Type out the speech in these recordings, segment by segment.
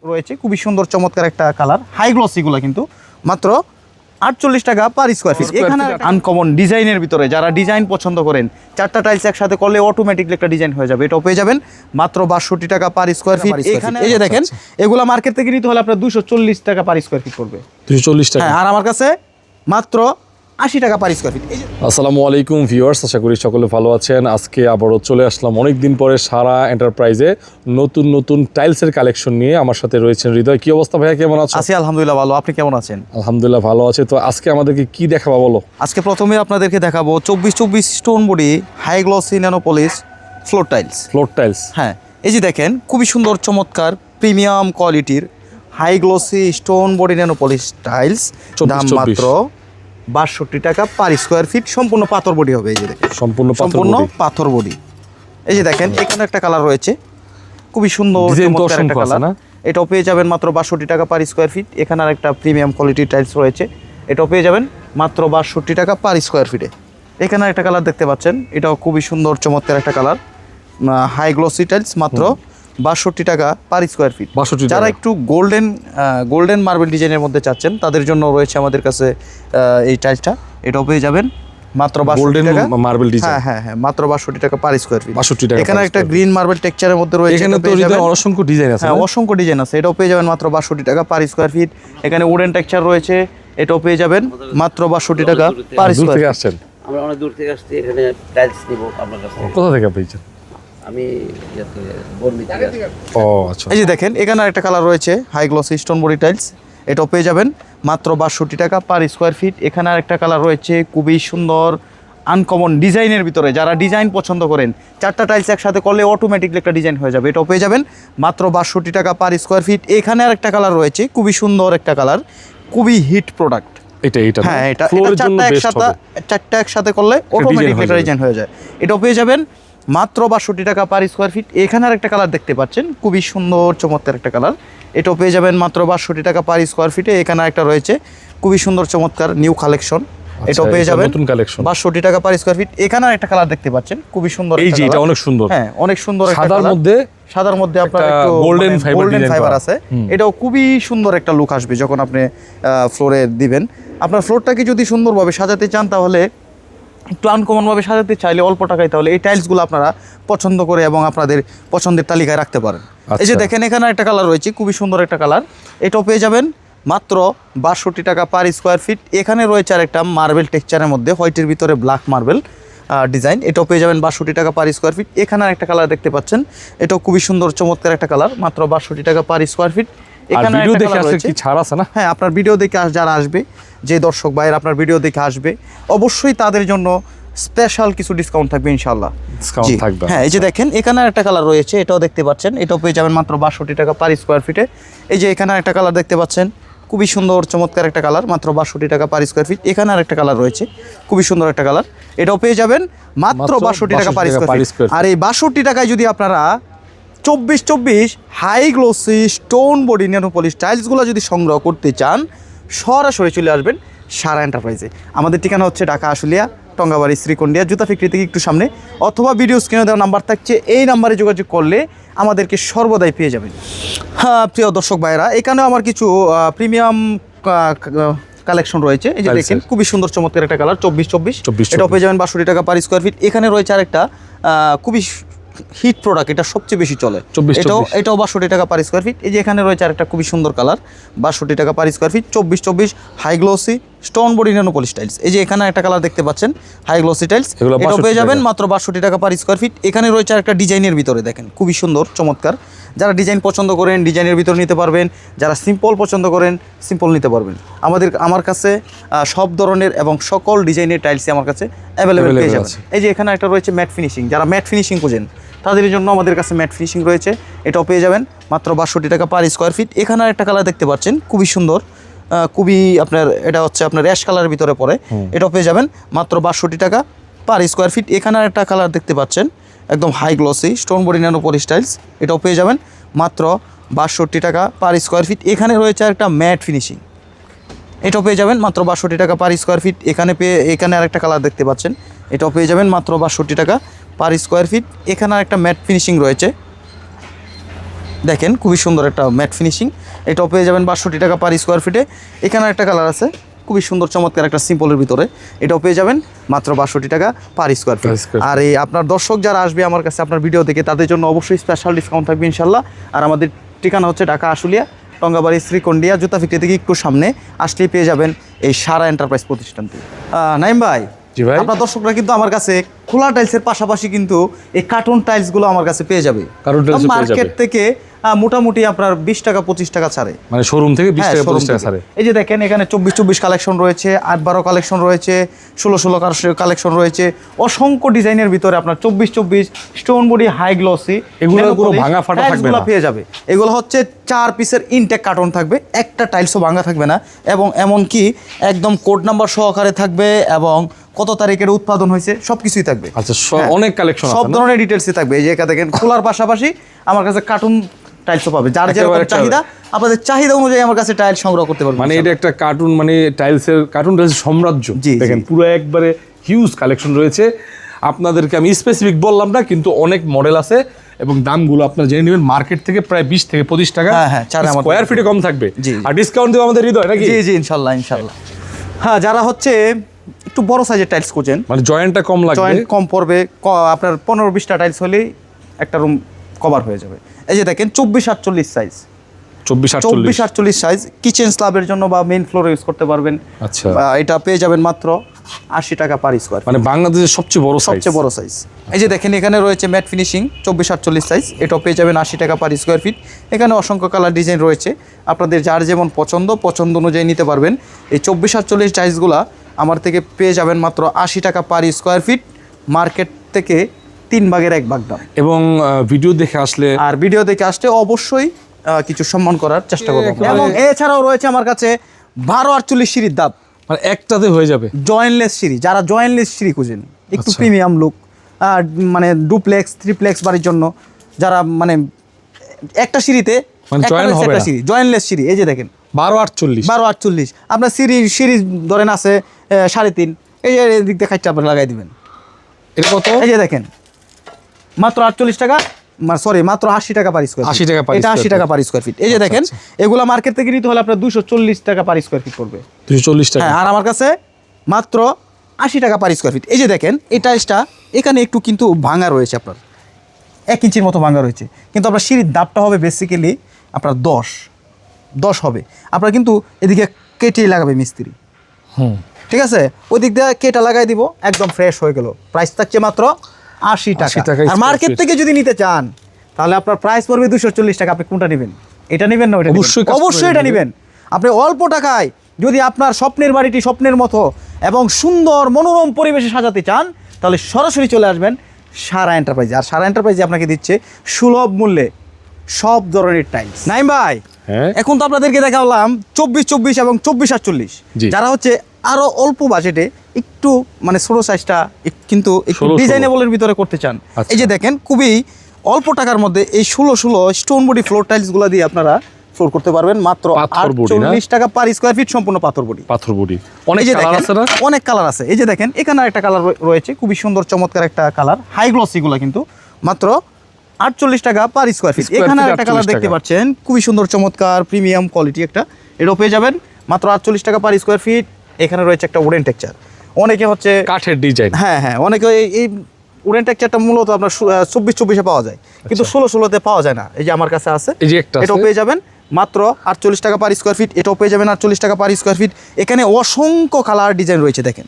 রয়েছে খুবই সুন্দর চমৎকার একটা কালার, হাই গ্লসিগুলো কিন্তু মাত্র 48 টাকা পার স্কোয়ার ফিট। এখানে আনকমন ডিজাইনের ভিতরে যারা ডিজাইন পছন্দ করেন, 4টা টাইলস একসাথে করলে অটোমেটিকলি একটা ডিজাইন হয়ে যাবে, এটাও পেয়ে যাবেন মাত্র 62 টাকা পার স্কোয়ার ফিট। এখানে এই যে দেখেন এগুলা মার্কেট থেকে নিতে হলে আপনার 240 টাকা পার স্কোয়ার ফিট পড়বে, 240 টাকা। আর আমার কাছে মাত্র 80 টাকা পার স্কোয়ার ফিট। আসসালামু আলাইকুম ভিউয়ার্স, আশা করি সকলে ভালো আছেন। আজকে আবারও চলে আসলাম অনেক দিন পরে সারা এন্টারপ্রাইজে নতুন নতুন টাইলসের কালেকশন নিয়ে। আমার সাথে রয়েছেন হৃদয়। কি অবস্থা ভাইয়া, কেমন আছেন? আছি আলহামদুলিল্লাহ ভালো, আপনি কেমন আছেন? আলহামদুলিল্লাহ ভালো আছে। তো আজকে আমাদেরকে কি দেখাবো বলো? আজকে প্রথমে আপনাদেরকে দেখাবো 24 stone body high glossy nano polish floor tiles. Floor tiles, হ্যাঁ এই যে দেখেন খুবই সুন্দর চমৎকার প্রিমিয়াম কোয়ালিটির high glossy stone body nano polish tiles, দাম মাত্র 62 টাকা পার স্কোয়ার ফিট। সম্পূর্ণ পাথর বডি হবে, এই যে দেখেন সম্পূর্ণ পাথর বডি। এই যে দেখেন এখানে একটা কালার রয়েছে খুবই সুন্দর চমৎকার একটা কালার, এটাও পেয়ে যাবেন মাত্র 62 টাকা পার স্কোয়ার ফিট। এখানে আর একটা প্রিমিয়াম কোয়ালিটির টাইলস রয়েছে, এটাও পেয়ে যাবেন মাত্র 62 টাকা পার স্কোয়ার ফিটে। এখানে একটা কালার দেখতে পাচ্ছেন, এটাও খুবই সুন্দর চমৎকার একটা কালার, হাই গ্লসি টাইলস, মাত্র 62 টাকা পার স্কোয়ার ফিট। যারা একটু গোল্ডেন মার্বেল ডিজাইনের মধ্যে চাচ্ছেন তাদের জন্য রয়েছে আমাদের কাছে এই টাইলসটা, এটাও পেয়ে যাবেন মাত্র 62 টাকা মার্বেল ডিজাইন। হ্যাঁ মাত্র 62 টাকা পার স্কোয়ার ফিট। 62 টাকা। এখানে একটা গ্রিন মার্বেল টেক্সচারের মধ্যে রয়েছে, এখানে তো অসংখ্য ডিজাইন আছে। হ্যাঁ অসংখ্য ডিজাইন আছে, এটাও পেয়ে যাবেন মাত্র 62 টাকা পার স্কোয়ার ফিট। এখানে উডেন টেক্সচার রয়েছে, এটাও পেয়ে যাবেন মাত্র 62 টাকা পার স্কোয়ার ফিট। আসছেন? আমরা অনেক দূর থেকে আসছি, এখানে টাইলস নিব আপনার কাছে। কোথা থেকে পেয়েছেন? আমি বর্মি থেকে আসছি। ও আচ্ছা। এই যে দেখেন এখানে একটা কালার রয়েছে high glossy stone body tiles, এটাও পেয়ে যাবেন মাত্র 62 টাকা পার স্কোয়ার ফিট। এখানে আর একটা কালার রয়েছে খুবই সুন্দর আনকমন ডিজাইনের ভিতরে, যারা ডিজাইন পছন্দ করেন, 4টা টাইলস একসাথে করলে অটোমেটিকলি একটা ডিজাইন হয়ে যাবে, এটাও পেয়ে যাবেন মাত্র 62 টাকা পার স্কোয়ার ফিট। এখানে আর একটা কালার রয়েছে খুবই সুন্দর একটা কালার, খুবই হিট প্রোডাক্ট। হ্যাঁ এটা 4টা একসাথে করলে অটোমেটিকলি একটা ডিজাইন হয়ে যায়, এটাও পেয়ে যাবেন মাত্র 62 টাকা পার স্কোয়ার ফিট। এখানে আর একটা কালার দেখতে পাচ্ছেন খুবই সুন্দর চমৎকার একটা কালার, এটাও পেয়ে যাবেন মাত্র 62 টাকা পার স্কোয়ার ফিটে। এখানে একটা রয়েছে খুবই সুন্দর চমৎকার নিউ কালেকশন, এটাও পেয়ে যাবেন নতুন কালেকশন 62 টাকা পার স্কোয়ার ফিট। এখানে আর একটা কালার দেখতে পাচ্ছেন খুবই সুন্দর, এই যে এটা অনেক সুন্দর। হ্যাঁ অনেক সুন্দর একটা সাদার মধ্যে আপনার একটু গোল্ডেন ফাইবার আছে, এটাও খুবই সুন্দর একটা লুক আসবে যখন আপনি ফ্লোরে দিবেন। আপনার ফ্লোরটাকে যদি সুন্দরভাবে সাজাতে চান, তাহলে একটু আনকমনভাবে সাজাতে চাইলে অল্প টাকায়, তাহলে এই টাইলসগুলো আপনারা পছন্দ করে এবং আপনাদের পছন্দের তালিকায় রাখতে পারেন। এই যে দেখেন এখানে একটা কালার রয়েছে খুবই সুন্দর একটা কালার, এটাও পেয়ে যাবেন মাত্র 62 টাকা পার স্কোয়ার ফিট। এখানে রয়েছে আর একটা মার্বেল টেক্সচারের মধ্যে হোয়াইটের ভিতরে ব্ল্যাক মার্বেল ডিজাইন, এটাও পেয়ে যাবেন 62 টাকা পার স্কোয়ার ফিট। এখানে আর একটা কালার দেখতে পাচ্ছেন, এটাও খুবই সুন্দর চমৎকার একটা কালার, মাত্র 62 টাকা পার স্কোয়ার ফিট। এখানে ছাড় আছে না? হ্যাঁ আপনার ভিডিও দেখে যারা আসবে, যে দর্শক ভাইয়ের আপনার ভিডিও দেখে আসবে, অবশ্যই তাদের জন্য স্পেশাল কিছু ডিসকাউন্ট থাকবে ইনশাআল্লাহ। হ্যাঁ এই যে দেখেন এখানে একটা কালার রয়েছে, এটাও দেখতে পাচ্ছেন, এটাও পেয়ে যাবেন মাত্র 62 টাকা পার স্কোয়ার ফিটে। এই যে এখানে একটা কালার দেখতে পাচ্ছেন খুবই সুন্দর চমৎকার একটা কালার, মাত্র 62 টাকা পার স্কোয়ার ফিট। এখানে আর একটা কালার রয়েছে খুবই সুন্দর একটা কালার, এটাও পেয়ে যাবেন মাত্র 62 টাকা পার স্কোয়ার ফিট। আর এই 62 টাকায় যদি আপনারা 24 high glossy stone body nano polish টাইলসগুলো যদি সংগ্রহ করতে চান, সরাসরি চলে আসবেন সারা এন্টারপ্রাইজে। আমাদের ঠিকানা হচ্ছে ঢাকা আশুলিয়া টঙ্গাবাড়ি শ্রীকন্ডিয়া জুতা ফ্যাক্টরি থেকে একটু সামনে, অথবা ভিডিও স্ক্রিনে দেওয়া নাম্বার থাকছে, এই নাম্বারে যোগাযোগ করলে আমাদেরকে সর্বদাই পেয়ে যাবেন। হ্যাঁ প্রিয় দর্শক ভাইয়েরা, এখানেও আমার কিছু প্রিমিয়াম কালেকশন রয়েছে। এই যে দেখেন খুবই সুন্দর চমৎকার একটা কালার 24, এটাও পেয়ে যাবেন 62 টাকা পার স্কোয়ার ফিট। এখানে রয়েছে আরেকটা খুবই হিট প্রোডাক্ট, এটা সবচেয়ে বেশি চলে, এটাও 62 টাকা পার স্কোয়ার ফিট। এই যে এখানে রয়েছে আরেকটা খুবই সুন্দর কালার, 62 টাকা per square feet. 24 high glossy stone body nano polish tiles. এই যে এখানে একটা কালার দেখতে পাচ্ছেন হাই গ্লোসি টাইলস, এটাও পেয়ে যাবেন মাত্র 62 টাকা পার স্কোয়ার ফিট। এখানে রয়েছে আরেকটা ডিজাইনের ভিতরে, দেখেন খুবই সুন্দর চমৎকার, যারা ডিজাইন পছন্দ করেন ডিজাইনের ভিতরে নিতে পারবেন, যারা সিম্পল পছন্দ করেন সিম্পল নিতে পারবেন। আমার কাছে সব ধরনের এবং সকল ডিজাইনের টাইলসই আমার কাছে অ্যাভেলেবেল পেয়ে যাবেন। এই যে এখানে একটা রয়েছে ম্যাট ফিনিশিং, যারা ম্যাট ফিনিশিং খুঁজেন তাদের জন্য আমাদের কাছে ম্যাট ফিনিশিং রয়েছে, এটাও পেয়ে যাবেন মাত্র 62 টাকা পার স্কোয়ার ফিট। এখানে একটা কালার দেখতে পাচ্ছেন খুবই সুন্দর, খুবই আপনার এটা হচ্ছে আপনার অ্যাশ কালারের ভিতরে পড়ে, এটাও পেয়ে যাবেন মাত্র 62 টাকা পার স্কোয়ার ফিট। এখানে একটা কালার দেখতে পাচ্ছেন একদম high glossy stone body nano polish tiles, এটাও পেয়ে যাবেন মাত্র 62 টাকা পার স্কোয়ার ফিট। এখানে রয়েছে একটা ম্যাট ফিনিশিং, এটাও পেয়ে যাবেন মাত্র 62 টাকা পার স্কোয়ার ফিট। এখানে আরেকটা কালার দেখতে পাচ্ছেন, এটাও পেয়ে যাবেন মাত্র 62 টাকা পার স্কোয়ার ফিট। এখানে আরেকটা ম্যাট ফিনিশিং রয়েছে, দেখেন খুবই সুন্দর একটা ম্যাট ফিনিশিং, এটাও পেয়ে যাবেন 62 টাকা পার স্কোয়ার ফিটে। এখানে একটা কালার আছে খুবই সুন্দর চমৎকার একটা সিম্পলের ভিতরে, এটাও পেয়ে যাবেন মাত্র 62 টাকা পার স্কোয়ার ফিট। আর এই আপনার দর্শক যারা আসবে আমার কাছে আপনার ভিডিও দেখে তাদের জন্য অবশ্যই স্পেশাল ডিসকাউন্ট থাকবে ইনশাল্লাহ। আর আমাদের ঠিকানা হচ্ছে ঢাকা আশুলিয়া টঙ্গাবাড়ি শ্রীকন্ডিয়া জুতা ফ্যাক্টরি থেকে একটু সামনে আসলেই পেয়ে যাবেন এই সারা এন্টারপ্রাইজ প্রতিষ্ঠানটি। নাইম ভাই, জি ভাই, আপনার দর্শকরা কিন্তু আমার কাছে খোলা টাইলসের পাশাপাশি কিন্তু এই কার্টুন টাইলসগুলো আমার কাছে পেয়ে যাবে। মার্কেট থেকে মোটামুটি আপনার 20 টাকা 25 টাকা ছাড়ে, মানে শোরুম থেকে 20 টাকা 25 টাকা ছাড়ে। এই যে দেখেন এখানে 24 কালেকশন রয়েছে, 8-12 কালেকশন রয়েছে, 16 কালেকশন রয়েছে, অসংখ্য ডিজাইনের ভিতরে আপনার 24 স্টোন বডি হাই গ্লসি এগুলো পুরো ভাঙা ফাটা থাকবে না, পেয়ে যাবে। এগুলো হচ্ছে 4 পিসের ইনটেক কার্টন থাকবে, একটা টাইলসও ভাঙা থাকবে না, এবং এমনকি একদম কোড নাম্বার সহকারে থাকবে এবং কত তারিখের উৎপাদন হয়েছে সবকিছুই থাকবে। আচ্ছা, অনেক কালেকশন আছে, সব ধরনের ডিটেইলসই থাকবে। এই যে একা দেখেন খোলার পাশাপাশি আমার কাছে কার্টুন টাইলসও পাবে, যার যেরকম চাহিদা আপনাদের চাহিদা অনুযায়ী আমার কাছে টাইল সংগ্রহ করতে পারবেন। মানে এটা একটা কার্টুন, মানে কার্টুন টাইলস সাম্রাজ্য। দেখেন পুরো একবারে হিউজ কালেকশন রয়েছে। আপনাদেরকে আমি স্পেসিফিক বললাম না, কিন্তু অনেক মডেল আছে এবং দামগুলো আপনারা জেনে নেবেন। মার্কেট থেকে প্রায় 20 থেকে 25 টাকা স্কয়ার ফিটে কম থাকবে, আর ডিসকাউন্ট দেব আমাদের হৃদয় নাকি? জি জি, ইনশাআল্লাহ। হ্যাঁ, যারা হচ্ছে একটু বড় সাইজের টাইলস খোঁজেন, মানে জয়েন্টটা কম লাগবে, জয়েন্ট কম পড়বে, আপনার 15-20টা টাইলস হলেই একটা রুম কভার হয়ে যাবে। এই যে দেখেন 24-48 সাইজ, 24-48 সাইজ কিচেন স্ল্যাবের জন্য বা মেইন ফ্লোরে ইউজ করতে পারবেন। আচ্ছা, এটা পেয়ে যাবেন মাত্র 80 টাকা পার স্কয়ার, মানে বাংলাদেশের সবচেয়ে বড় সাইজ। এই যে দেখেন এখানে রয়েছে ম্যাট ফিনিশিং 24-48 সাইজ, এটাও পেয়ে যাবেন 80 টাকা পার স্কয়ার ফিট। এখানে অসংখ্য কালার ডিজাইন রয়েছে, আপনাদের যার যেমন পছন্দ অনুযায়ী নিতে পারবেন। এই 24-48 টাইলসগুলা আমার থেকে পেয়ে যাবেন মাত্র 80 টাকা পার স্কয়ার ফিট, মার্কেট থেকে 3 ভাগের 1 ভাগ দাম। এবং ভিডিও দেখে আসলে অবশ্যই কিছু সম্মান করার চেষ্টা করব। এবং এছাড়াও রয়েছে আমার কাছে 12-48 সিঁড়ির দাব, মানে একটাতে হয়ে যাবে জয়েন্টলেস সিঁড়ি। যারা জয়েন্টলেস সিঁড়ি খুঁজেন একটু প্রিমিয়াম লুক, মানে ডুপ্লেক্স 3প্লেক্স বাড়ির জন্য, যারা মানে একটা সিঁড়িতে একটা সিঁড়ি, জয়েন্টলেস সিঁড়ি। এই যে দেখেন 12-48 আপনার সিঁড়ি ধরেন আছে 3.5, এই যে এদিক দিয়ে খাইটা আপনার লাগাই দিবেন। এটা কত? এই যে দেখেন মাত্র 48 টাকা, মাত্র 80 টাকা পার স্কয়ার, 80 টাকা এটা 80 টাকা পার স্কয়ার ফিট। এই যে দেখেন এগুলা মার্কেট থেকে নিতে হলে আপনার 240 টাকা পার স্কয়ার ফিট পড়বে, 240 টাকা। হ্যাঁ, আর আমার কাছে মাত্র 80 টাকা পার স্কয়ার ফিট। এই যে দেখেন এই টাইলসটা এখানে একটু কিন্তু ভাঙা রয়েছে, আপনার 1 ইঞ্চির মতো ভাঙা রয়েছে, কিন্তু আপনার সিঁড়ির দাবটা হবে বেসিক্যালি আপনার 10 হবে। আপনার কিন্তু এদিকে কেটে লাগাবে মিস্ত্রি, ঠিক আছে, ওই দিক দিয়ে কেটে লাগাই দিব, একদম ফ্রেশ হয়ে গেল। প্রাইস থাকছে মাত্র 80 টাকা। আর মার্কেট থেকে যদি নিতে চান তাহলে আপনার প্রাইস পড়বে 240 টাকা। আপনি কোনটা নেবেন? এটা নেবেন না ওটা? অবশ্যই এটা নেবেন। আপনি অল্প টাকায় যদি আপনার স্বপ্নের বাড়িটি স্বপ্নের মতো এবং সুন্দর মনোরম পরিবেশে সাজাতে চান তাহলে সরাসরি চলে আসবেন সারা এন্টারপ্রাইজে। আর সারা এন্টারপ্রাইজে আপনাকে দিচ্ছে সুলভ মূল্যে সব ধরনের টাইলস। নাইম ভাই, এখন তো আপনাদেরকে দেখালাম 24 এবং 24-48। যারা হচ্ছে আরো অল্প বাজেটে একটু মানে ছোট সাইজটা কিন্তু একটু ডিজাইনেবলের ভিতরে করতে চান, এই যে দেখেন খুবই অল্প টাকার মধ্যে এই 16 স্টোন বডি ফ্লোর টাইলসগুলো দিয়ে আপনারা ফ্লোর করতে পারবেন মাত্র 48 টাকা পার স্কয়ার ফিট, সম্পূর্ণ পাথর বডি। অনেক কালার আছে। এই যে দেখেন এখানে একটা কালার রয়েছে খুবই সুন্দর চমৎকার একটা কালার, হাই গ্লসি গুলো, কিন্তু মাত্র 48 টাকা পার স্কয়ার ফিট। এখানে একটা কালার দেখতে পাচ্ছেন খুবই সুন্দর চমৎকার প্রিমিয়াম কোয়ালিটি একটা, এটাও পেয়ে যাবেন মাত্র 48 টাকা পার স্কয়ার ফিট। এখানে রয়েছে একটা উডেন টেক্সচার, অনেকে হচ্ছে কাঠের ডিজাইন, হ্যাঁ অনেকে এই উডেন টেক্সচারটা মূলত আপনার 24-24-এ পাওয়া যায়, কিন্তু 16-16-তে পাওয়া যায় না। এই যে আমার কাছে আছে, এটাও পেয়ে যাবেন মাত্র 48 টাকা পার স্কয়ার ফিট। এটাও পেয়ে যাবেন 48 টাকা পার স্কয়ার ফিট। এখানে অসংখ্য কালার ডিজাইন রয়েছে, দেখেন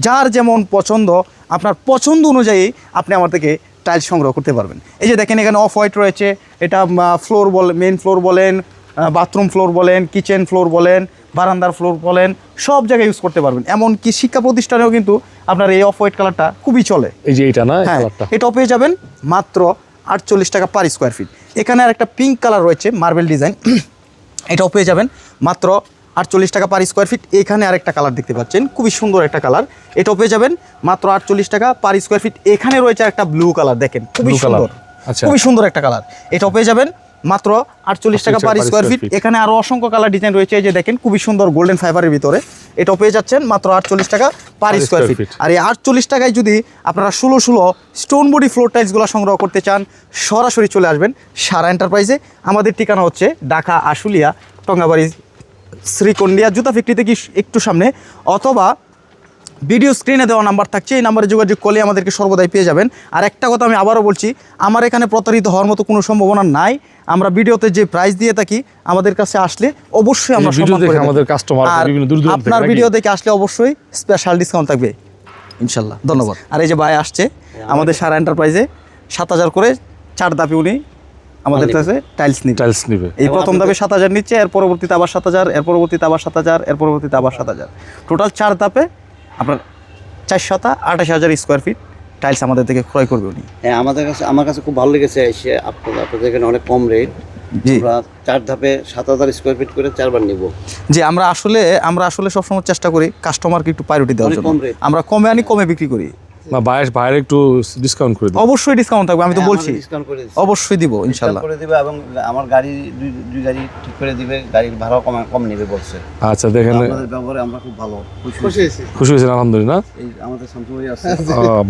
যার যেমন পছন্দ আপনার পছন্দ অনুযায়ী আপনি আমার থেকে টাইলস সংগ্রহ করতে পারবেন। এই যে দেখেন এখানে অফ হোয়াইট রয়েছে, এটা ফ্লোর মেইন ফ্লোর বলেন, বাথরুম ফ্লোর বলেন, কিচেন ফ্লোর বলেন, বারান্দার ফ্লোর বলেন, সব জায়গায় ইউজ করতে পারবেন। এমনকি শিক্ষা প্রতিষ্ঠানেও কিন্তু আপনার এই অফ হোয়াইট কালারটা খুবই চলে। এই যে এটা না, হ্যাঁ, এটাও পেয়ে যাবেন মাত্র 48 টাকা পার স্কয়ার ফিট। এখানে আর একটা পিঙ্ক কালার রয়েছে মার্বেল ডিজাইন, এটাও পেয়ে যাবেন মাত্র 48 টাকা পার স্কয়ার ফিট। এখানে আরেকটা কালার দেখতে পাচ্ছেন খুবই সুন্দর একটা কালার, এটাও পেয়ে যাবেন মাত্র 48 টাকা পার স্কয়ার ফিট। এখানে রয়েছে একটা ব্লু কালার, দেখেন খুবই সুন্দর, খুবই সুন্দর একটা কালার, এটাও পেয়ে যাবেন মাত্র 48 টাকা পার স্কয়ার ফিট। এখানে আরো অসংখ্য কালার ডিজাইন রয়েছে, এই যে দেখেন খুবই সুন্দর গোল্ডেন ফাইবারের ভিতরে, এটাও পেয়ে যাচ্ছেন মাত্র 48 টাকা পার স্কোয়ার ফিট। আর এই 48 টাকায় যদি আপনারা 16 স্টোন বডি ফ্লোর টাইলসগুলো সংগ্রহ করতে চান, সরাসরি চলে আসবেন সারা এন্টারপ্রাইজে। আমাদের ঠিকানা হচ্ছে ঢাকা আশুলিয়া টঙ্গাবাড়ি শ্রীকন্ডিয়া জুতা ফ্যাক্টরি থেকে একটু সামনে, অথবা ভিডিও স্ক্রিনে দেওয়া নাম্বার থাকছে, এই নাম্বারে যোগাযোগ করলে আমাদেরকে সর্বদাই পেয়ে যাবেন। আর একটা কথা আমি আবারও বলছি, আমার এখানে প্রতারিত হওয়ার মতো কোনো সম্ভাবনা নাই। আমরা ভিডিওতে যে প্রাইস দিয়ে থাকি, আমাদের কাছে আসলে অবশ্যই আমরা সম্মান করে আমাদের কাস্টমার বিভিন্ন দূর দূরান্ত আপনার ভিডিও দেখে আসলে অবশ্যই স্পেশাল ডিসকাউন্ট থাকবে ইনশাল্লাহ। ধন্যবাদ। আর এই যে ভাই আসছে আমাদের সারা এন্টারপ্রাইজে 7000 করে 4 ধাপে উনি আমাদের কাছে টাইলস নিবে। এই প্রথম ধাপে 7000 নিচ্ছে, এর পরবর্তীতে আবার 7000, এর পরবর্তীতে আবার 7000, এর পরবর্তীতে আবার 7000, টোটাল 4 ধাপে আপনার 428,000 স্কোয়ার ফিট টাইলস আমাদের থেকে ক্রয় করবে উনি। হ্যাঁ, আমার কাছে খুব ভালো লেগেছে এসে আপনাদের এখানে অনেক কম রেট। জি, আমরা 4 ধাপে 7000 স্কোয়ার ফিট করে 4বার নিব। যে আমরা আসলে সবসময় চেষ্টা করি কাস্টমারকে একটু প্রায়োরিটি দেওয়ার জন্য। আমরা কমে আনি, কমে বিক্রি করি। না বাইরে একটু ডিসকাউন্ট করে দিন। অবশ্যই ডিসকাউন্ট থাকবে, আমি তো বলছি ডিসকাউন্ট করে দিচ্ছি, অবশ্যই দিব ইনশাআল্লাহ করে দিবে। এবং আমার গাড়ি দুই গাড়ি ঠিক করে দিবে, গাড়ির ভাড়াও কম নেবে বলছে। আচ্ছা দেখেন, আপনাদের ব্যবহারে আমরা খুব ভালো খুশি হয়েছেন আলহামদুলিল্লাহ। এই আমাদের শান্তভাই আছে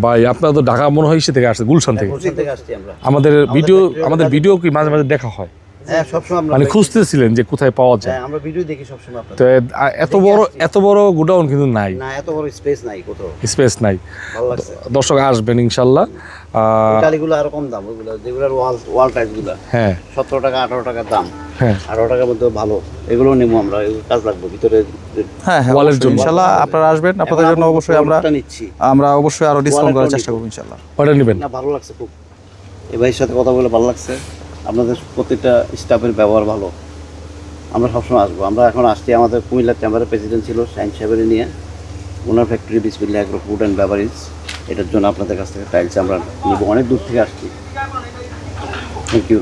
ভাই আপনারা তো ঢাকা মনে হয় থেকে আসছে, গুলশান থেকে। গুলশান থেকে আসছি আমরা। আমাদের ভিডিও কি মাঝে মাঝে দেখা হয়? হ্যাঁ, সবসময় আমরা মানে খুঁজতেছিলেন যে কোথায় পাওয়া যায়। হ্যাঁ, আমরা ভিডিও দেখি সবসময় আপনাদের। তো এত বড় গোডাউন কিন্তু নাই, না এত বড় স্পেস নাই, কোথাও স্পেস নাই। ভালো লাগছে। দর্শক আসবেন ইনশাল্লাহ। টালিগুলো আরো কম দাম, ওইগুলো যেগুলোর ওয়াল টাইলসগুলো হ্যাঁ 17 টাকা 18 টাকা দাম। হ্যাঁ 18 টাকার মধ্যে ভালো, এগুলো নেবো আমরা, এগুলো কাজ লাগবে ভিতরে। হ্যাঁ হ্যাঁ, ওয়ালের অবশ্যই জন্য। ইনশাআল্লাহ আপনারা আসবেন, আপনাদের জন্য অবশ্যই নিচ্ছি। আমরা অবশ্যই আরো ডিসকাউন্ট করার চেষ্টা করব ইনশাআল্লাহ। অর্ডার নেবেন না, ভালো লাগছে খুব। এই ভাইয়ের সাথে কথা বলে ভালো লাগছে। আপনাদের প্রত্যেকটা স্টাফের ব্যবহার ভালো। আমরা সবসময় আসবো। আমরা এখন আসছি, আমাদের কুমিল্লার চেম্বারের প্রেসিডেন্ট ছিল শাহিন সাহেবের নিয়ে, ওনার ফ্যাক্টরি বিসমিল্লাহ এগ্রো ফুড অ্যান্ড বেভারেজ। এটার জন্য আপনাদের কাছ থেকে টাইলস আমরা নিব, অনেক দূর থেকে আসছি। Thank you.